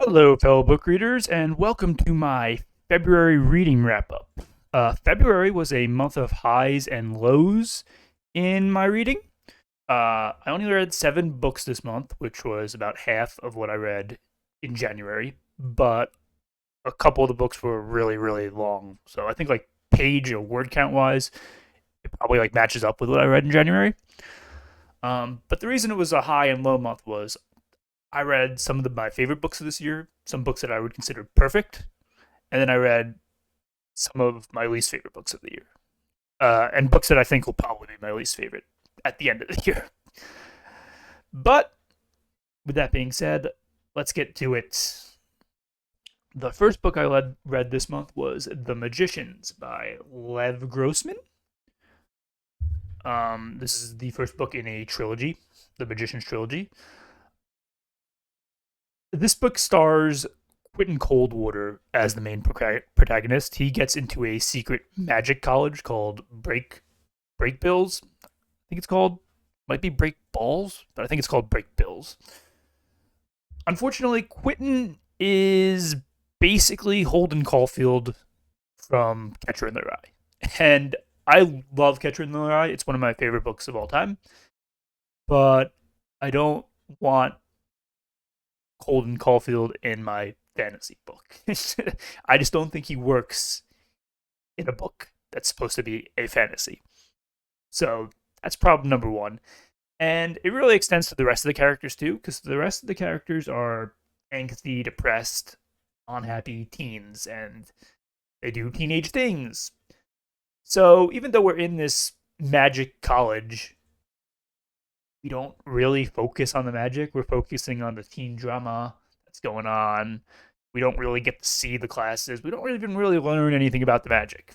Hello, fellow book readers, and welcome to my February reading wrap up. February was a month of highs and lows in my reading. I only read 7 books this month, which was about half of what I read in January, but a couple of the books were really, really long. So I think, like, page or word count wise, it probably like matches up with what I read in January. But the reason it was a high and low month was I read some of my favorite books of this year, some books that I would consider perfect, and then I read some of my least favorite books of the year, and books that I think will probably be my least favorite at the end of the year. But with that being said, let's get to it. The first book I read this month was The Magicians by Lev Grossman. This is the first book in a trilogy, the Magicians trilogy. This book stars Quentin Coldwater as the main protagonist. He gets into a secret magic college called Break Bills. I think it's called, might be Break Balls, but I think it's called Break Bills. Unfortunately, Quentin is basically Holden Caulfield from Catcher in the Rye, and I love Catcher in the Rye. It's one of my favorite books of all time, but I don't want Holden Caulfield in my fantasy book. I just don't think he works in a book that's supposed to be a fantasy. So that's problem number one. And it really extends to the rest of the characters too, because the rest of the characters are angsty, depressed, unhappy teens, and they do teenage things. So even though we're in this magic college, we don't really focus on the magic. We're focusing on the teen drama that's going on. We don't really get to see the classes. We don't even really learn anything about the magic.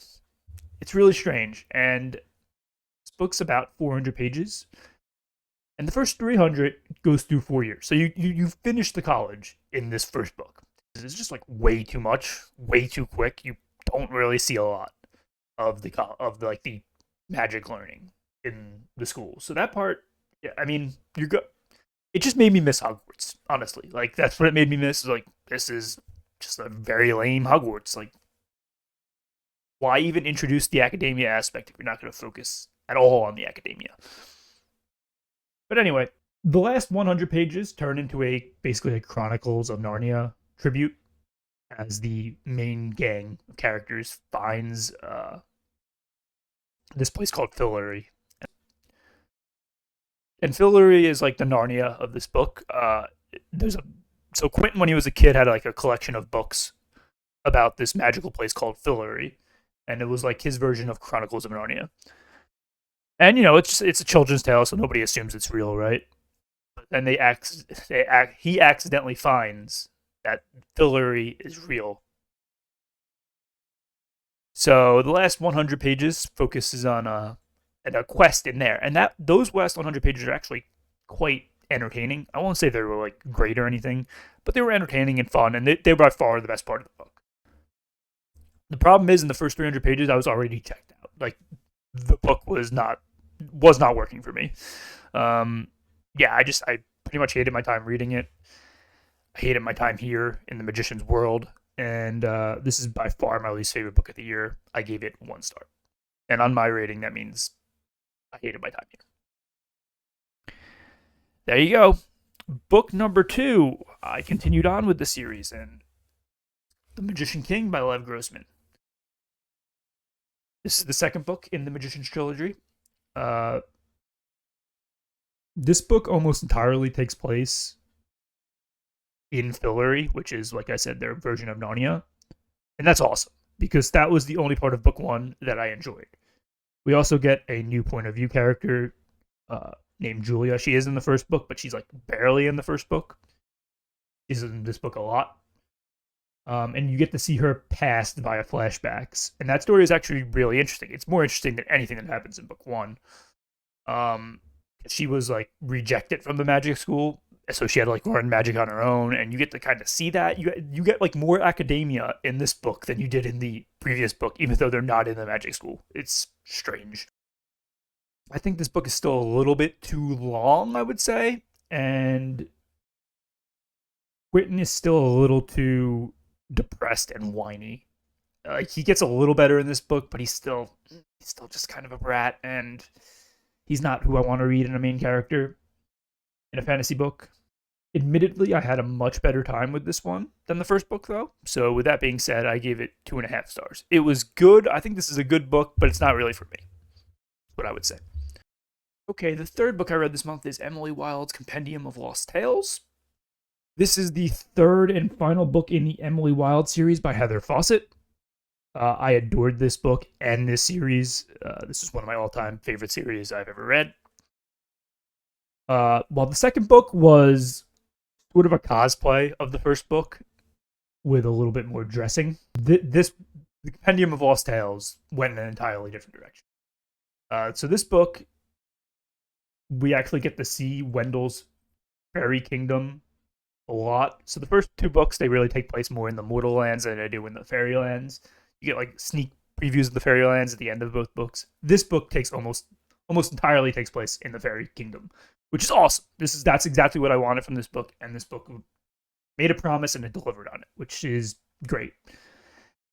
It's really strange. And this book's about 400 pages. And the first 300 goes through 4 years. So you finish the college in this first book. It's just like way too much, way too quick. You don't really see a lot of the magic learning in the school. So that part, yeah, I mean, you're good. It just made me miss Hogwarts, honestly. Like that's what it made me miss. Like this is just a very lame Hogwarts. Like why even introduce the academia aspect if you're not going to focus at all on the academia? But anyway, the last 100 pages turn into a basically a Chronicles of Narnia tribute as the main gang of characters finds this place called Fillory. And Fillory is like the Narnia of this book. There's a so Quentin, when he was a kid, had like a collection of books about this magical place called Fillory, and it was like his version of Chronicles of Narnia. And it's a children's tale, so nobody assumes it's real, right? But then he accidentally finds that Fillory is real. So the last 100 pages focuses on a quest in there, and that those last 100 pages are actually quite entertaining. I won't say they were like great or anything, but they were entertaining and fun, and they were by far the best part of the book. The problem is, in the first 300 pages, I was already checked out. Like the book was not working for me. Um, yeah, I pretty much hated my time reading it. I hated my time here in the Magician's world, and this is by far my least favorite book of the year. I gave it 1 star, and on my rating, that means I hated my time here. There you go. Book number 2. I continued on with the series, and The Magician King by Lev Grossman. This is the second book in the Magician's trilogy. Uh, this book almost entirely takes place in Fillory, which is, like I said, their version of Narnia. And that's awesome, because that was the only part of book 1 that I enjoyed. We also get a new point of view character named Julia. She is in the first book, but she's like barely in the first book. She's in this book a lot. And you get to see her past via flashbacks. And that story is actually really interesting. It's more interesting than anything that happens in book 1. She was like rejected from the magic school, so she had to like learn magic on her own, and you get to kind of see that. You get like more academia in this book than you did in the previous book, even though they're not in the magic school. It's strange. I think this book is still a little bit too long, I would say, and Quentin is still a little too depressed and whiny. Like he gets a little better in this book, but he's still just kind of a brat, and he's not who I want to read in a main character in a fantasy book. Admittedly, I had a much better time with this one than the first book, though. So, with that being said, I gave it 2.5 stars. It was good. I think this is a good book, but it's not really for me. That's what I would say. Okay, the third book I read this month is Emily Wilde's Compendium of Lost Tales. This is the third and final book in the Emily Wilde series by Heather Fawcett. I adored this book and this series. This is one of my all-time favorite series I've ever read. While the second book was sort of a cosplay of the first book with a little bit more dressing, the Compendium of Lost Tales went in an entirely different direction. So this book, we actually get to see Wendell's fairy kingdom a lot. So the first two books, they really take place more in the mortal lands than they do in the fairy lands. You get like sneak previews of the fairy lands at the end of both books. This book takes almost entirely takes place in the fairy kingdom, which is awesome. That's exactly what I wanted from this book, and this book made a promise and it delivered on it, which is great.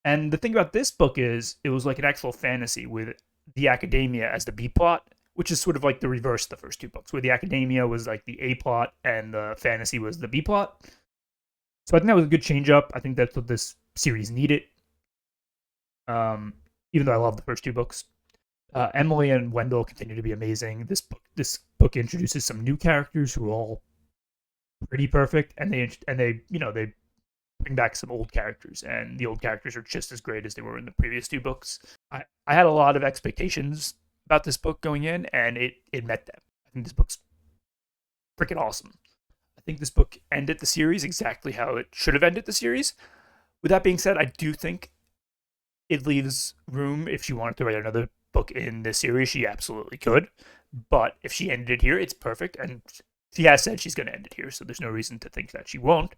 And the thing about this book is it was like an actual fantasy with the academia as the B plot, which is sort of like the reverse of the first two books, where the academia was like the A plot and the fantasy was the B plot. So I think that was a good change up. I think that's what this series needed. Even though I love the first two books, Emily and Wendell continue to be amazing. This book introduces some new characters who are all pretty perfect, and they bring back some old characters, and the old characters are just as great as they were in the previous two books. I had a lot of expectations about this book going in, and it met them. I think this book's freaking awesome. I think this book ended the series exactly how it should have ended the series. With that being said, I do think it leaves room if she wanted to write another book in this series. She absolutely could, but if she ended it here, it's perfect, and she has said she's going to end it here, so there's no reason to think that she won't.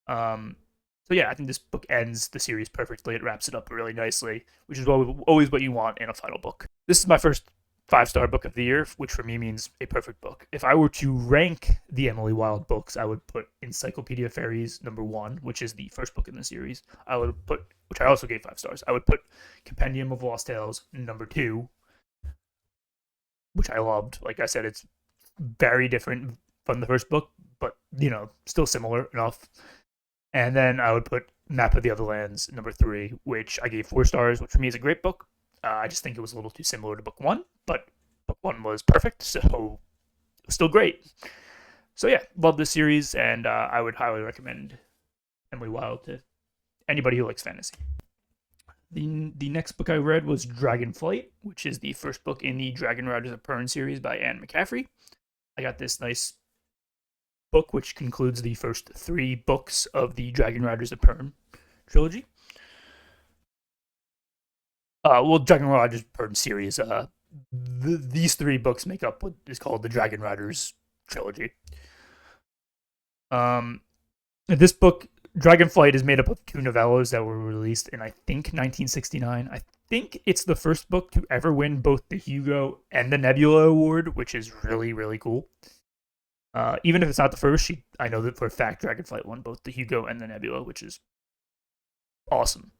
So yeah, I think this book ends the series perfectly. It wraps it up really nicely, which is always what you want in a final book. This is my first 5-star book of the year, which for me means a perfect book. If I were to rank the Emily Wilde books, I would put Encyclopedia of Fairies #1, which is the first book in the series. I would put, which I also gave 5 stars. I would put Compendium of Lost Tales #2, which I loved. Like I said, it's very different from the first book, but still similar enough. And then I would put Map of the Other Lands #3, which I gave 4 stars, which for me is a great book. I just think it was a little too similar to book 1, but book 1 was perfect, so it was still great. So yeah, love this series, and I would highly recommend Emily Wilde to anybody who likes fantasy. The next book I read was Dragonflight, which is the first book in the Dragon Riders of Pern series by Anne McCaffrey. I got this nice book, which concludes the first 3 books of the Dragon Riders of Pern trilogy. Dragon Riders of Pern series. These 3 books make up what is called the Dragon Riders trilogy. This book, Dragonflight, is made up of 2 novellas that were released in, I think, 1969. I think it's the first book to ever win both the Hugo and the Nebula Award, which is really, really cool. Even if it's not the first, I know that for a fact Dragonflight won both the Hugo and the Nebula, which is awesome.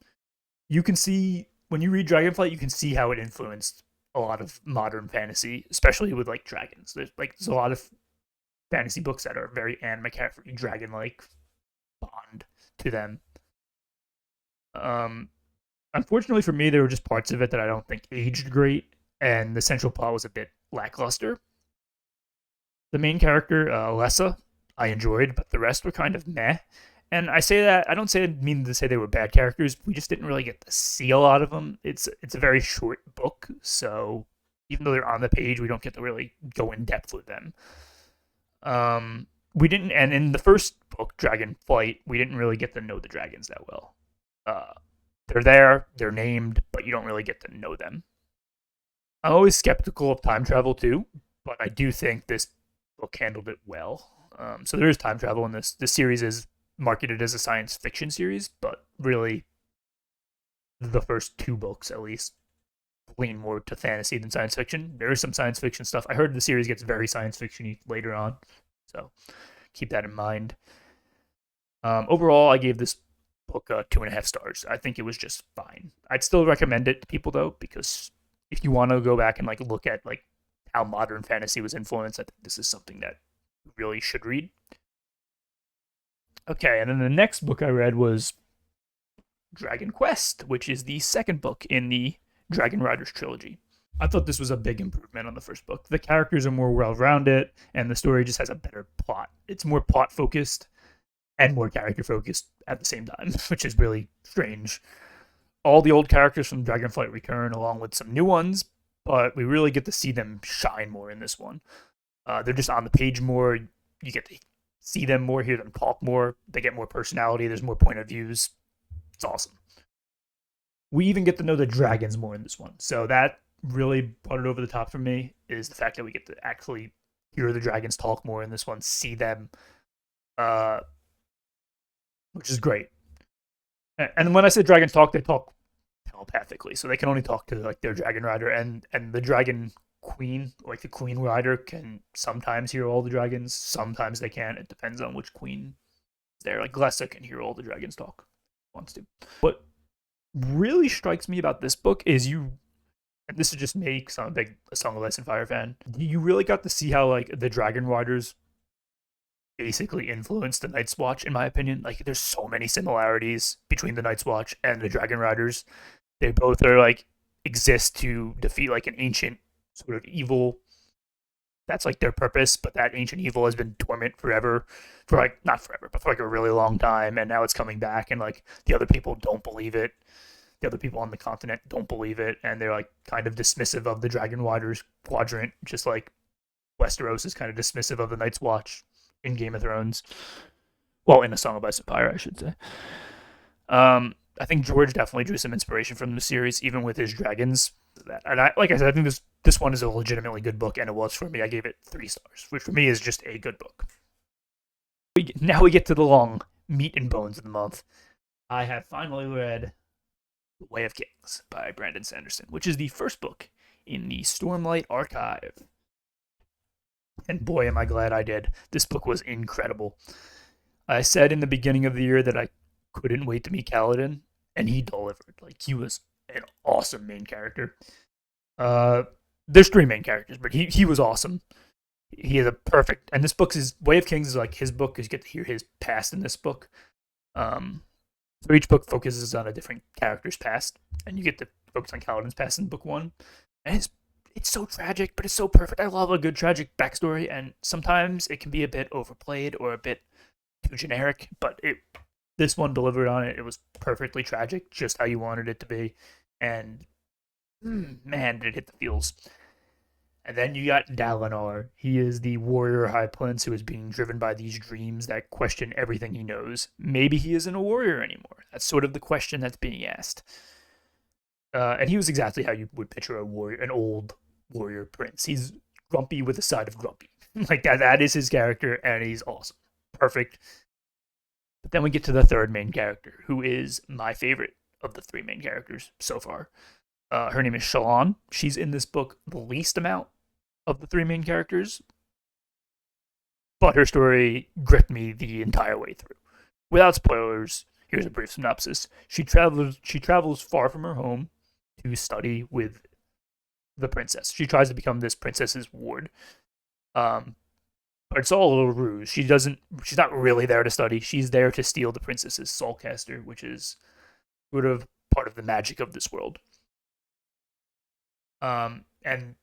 You can see, when you read Dragonflight, you can see how it influenced a lot of modern fantasy, especially with like dragons. There's a lot of fantasy books that are very Anne McCaffrey dragon-like bond to them. Unfortunately for me, there were just parts of it that I don't think aged great, and the central plot was a bit lackluster. The main character, Alessa, I enjoyed, but the rest were kind of meh. And I say that, I don't mean to say they were bad characters. We just didn't really get to see a lot of them. It's a very short book, so even though they're on the page, we don't get to really go in depth with them. We didn't, and in the first book, Dragonflight, we didn't really get to know the dragons that well. They're there, they're named, but you don't really get to know them. I'm always skeptical of time travel too, but I do think this book handled it well. So there is time travel in this. This series is marketed as a science fiction series, but really the first 2 books at least lean more to fantasy than science fiction. There is some science fiction stuff. I heard the series gets very science fiction-y later on, so keep that in mind. Overall, I gave this book 2.5 stars. I think it was just fine. I'd still recommend it to people though, because if you want to go back and like look at like how modern fantasy was influenced, I think this is something that you really should read. Okay, and then the next book I read was Dragon Quest, which is the second book in the Dragon Riders trilogy. I thought this was a big improvement on the first book. The characters are more well rounded, and the story just has a better plot. It's more plot focused and more character focused at the same time, which is really strange. All the old characters from Dragonflight return, along with some new ones, but we really get to see them shine more in this one. They're just on the page more. You get to see them more, hear them talk more. They get more personality. There's more point of views. It's awesome. We even get to know the dragons more in this one. So that really brought it over the top for me, is the fact that we get to actually hear the dragons talk more in this one, see them, uh, which is great. And when I say dragons talk, they talk telepathically, so they can only talk to like their dragon rider, and the dragon queen, like the queen rider, can sometimes hear all the dragons. Sometimes they can't. It depends on which queen is there. Like Glessa can hear all the dragons talk, wants to. What really strikes me about this book is and this is just me because I'm a big A Song of Ice and Fire fan. You really got to see how like the dragon riders basically influenced the Night's Watch, in my opinion. Like, there's so many similarities between the Night's Watch and the Dragon Riders. They both are like exist to defeat like an ancient sort of evil. That's like their purpose, but that ancient evil has been dormant forever, for like not forever, but for like a really long time, and now it's coming back, and like the other people don't believe it. The other people on the continent don't believe it, and they're like kind of dismissive of the Dragon Riders quadrant, just like Westeros is kind of dismissive of the Night's Watch in Game of Thrones. Well, in A Song of Ice and Fire, I should say. I think George definitely drew some inspiration from the series, even with his dragons. And like I said, I think this one is a legitimately good book, and it was for me. I gave it 3 stars, which for me is just a good book. Now we get to the long meat and bones of the month. I have finally read The Way of Kings by Brandon Sanderson, which is the first book in the Stormlight Archive. And boy, am I glad I did. This book was incredible. I said in the beginning of the year that I couldn't wait to meet Kaladin, and he delivered. Like, he was an awesome main character. There's 3 main characters, but he was awesome. He is a perfect, and this book is Way of Kings is like his book, because you get to hear his past in this book. So each book focuses on a different character's past, and you get to focus on Kaladin's past in book 1. And it's so tragic, but it's so perfect. I love a good tragic backstory, and sometimes it can be a bit overplayed or a bit too generic, but this one delivered on it. It was perfectly tragic, just how you wanted it to be, and man, did it hit the feels. And then you got Dalinar. He is the warrior high prince who is being driven by these dreams that question everything he knows. Maybe he isn't a warrior anymore. That's sort of the question that's being asked. And he was exactly how you would picture a warrior, an old warrior prince. He's grumpy with a side of grumpy. Like that is his character, and he's awesome. Perfect. But then we get to the third main character, who is my favorite of the 3 main characters so far. Her name is Shallan. She's in this book the least amount of the 3 main characters, but her story gripped me the entire way through. Without spoilers, here's a brief synopsis. She travels far from her home to study with the princess. She tries to become this princess's ward. But it's all a little ruse. She's not really there to study. She's there to steal the princess's soulcaster, which is sort of part of the magic of this world. And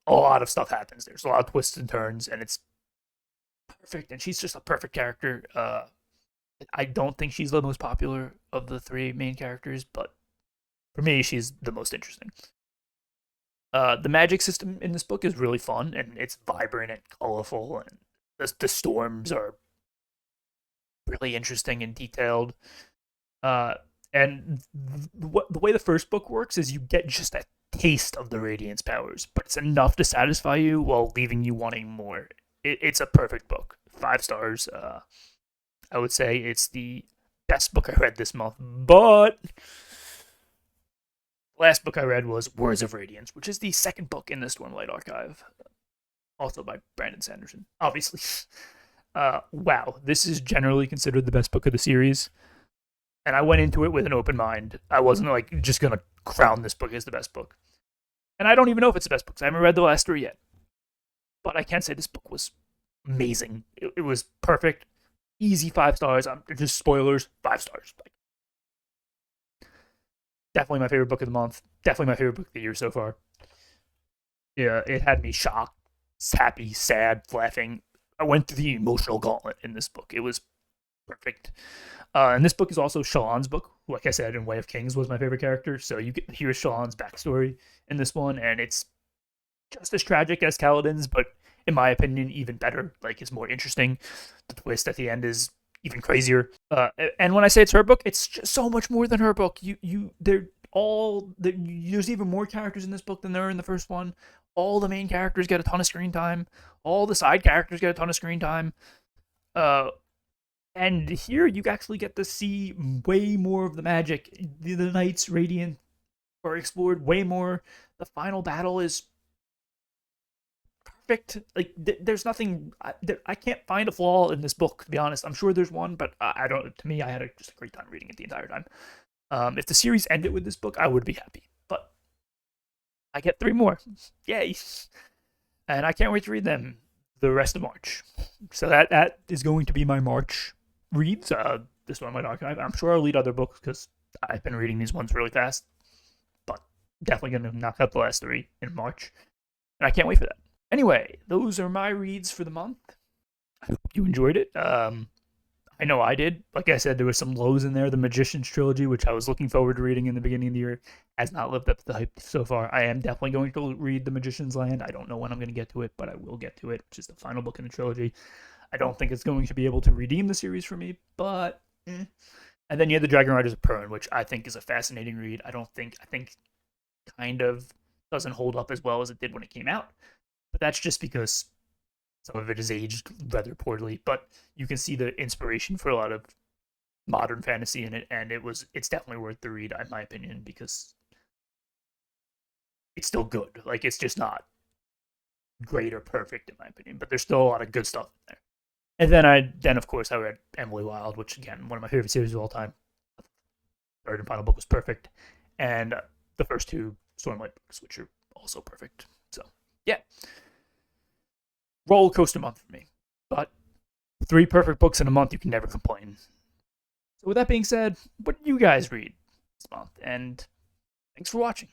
a lot of stuff happens. There's a lot of twists and turns, and it's perfect. And she's just a perfect character. I don't think she's the most popular of the 3 main characters, but for me, she's the most interesting. The magic system in this book is really fun, and it's vibrant and colorful, and the storms are really interesting and detailed. And the way the first book works is you get just a taste of the Radiance powers, but it's enough to satisfy you while leaving you wanting more. It's a perfect book. 5 stars. I would say it's the best book I read this month, but last book I read was Words of Radiance, which is the second book in the Stormlight Archive, also by Brandon Sanderson, obviously. Wow, this is generally considered the best book of the series, and I went into it with an open mind. I wasn't like just gonna crown this book as the best book, and I don't even know if it's the best book. I haven't read the last three yet, but I can say this book was amazing. It was perfect, easy 5 stars. Just spoilers, 5 stars. Like, definitely my favorite book of the month. Definitely my favorite book of the year so far. Yeah, it had me shocked, happy, sad, laughing. I went through the emotional gauntlet in this book. It was perfect. And this book is also Shallan's book. Like I said, in Way of Kings was my favorite character. So you get to hear Shallan's backstory in this one, and it's just as tragic as Kaladin's, but in my opinion, even better. Like, it's more interesting. The twist at the end is even crazier. And when I say it's her book, it's just so much more than her book. They're all there's even more characters in this book than there are in the first one. All the main characters get a ton of screen time. All the side characters get a ton of screen time. Uh, and here you actually get to see way more of the magic. The Knights Radiant are explored way more. The final battle is perfect. Like, there's nothing. I can't find a flaw in this book, to be honest. I'm sure there's one, but I don't. To me, I had just a great time reading it the entire time. If the series ended with this book, I would be happy. But I get 3 more. Yay! And I can't wait to read them the rest of March. So that is going to be my March reads. This one, my archive. I'm sure I'll read other books because I've been reading these ones really fast. But definitely going to knock out the last 3 in March. And I can't wait for that. Anyway, those are my reads for the month. I hope you enjoyed it. I know I did. Like I said, there were some lows in there. The Magician's Trilogy, which I was looking forward to reading in the beginning of the year, has not lived up to the hype so far. I am definitely going to read The Magician's Land. I don't know when I'm going to get to it, but I will get to it, which is the final book in the trilogy. I don't think it's going to be able to redeem the series for me, but And then you have The Dragon Riders of Pern, which I think is a fascinating read. I think kind of doesn't hold up as well as it did when it came out, but that's just because some of it is aged rather poorly, but you can see the inspiration for a lot of modern fantasy in it, and it's definitely worth the read, in my opinion, because it's still good. Like, it's just not great or perfect, in my opinion, but there's still a lot of good stuff in there. And then of course I read Emily Wilde, which again, one of my favorite series of all time. Third and final book was perfect, and the first 2 Stormlight books, which are also perfect. So yeah, roller coaster month for me, but 3 perfect books in a month, you can never complain. So with that being said, what did you guys read this month? And thanks for watching.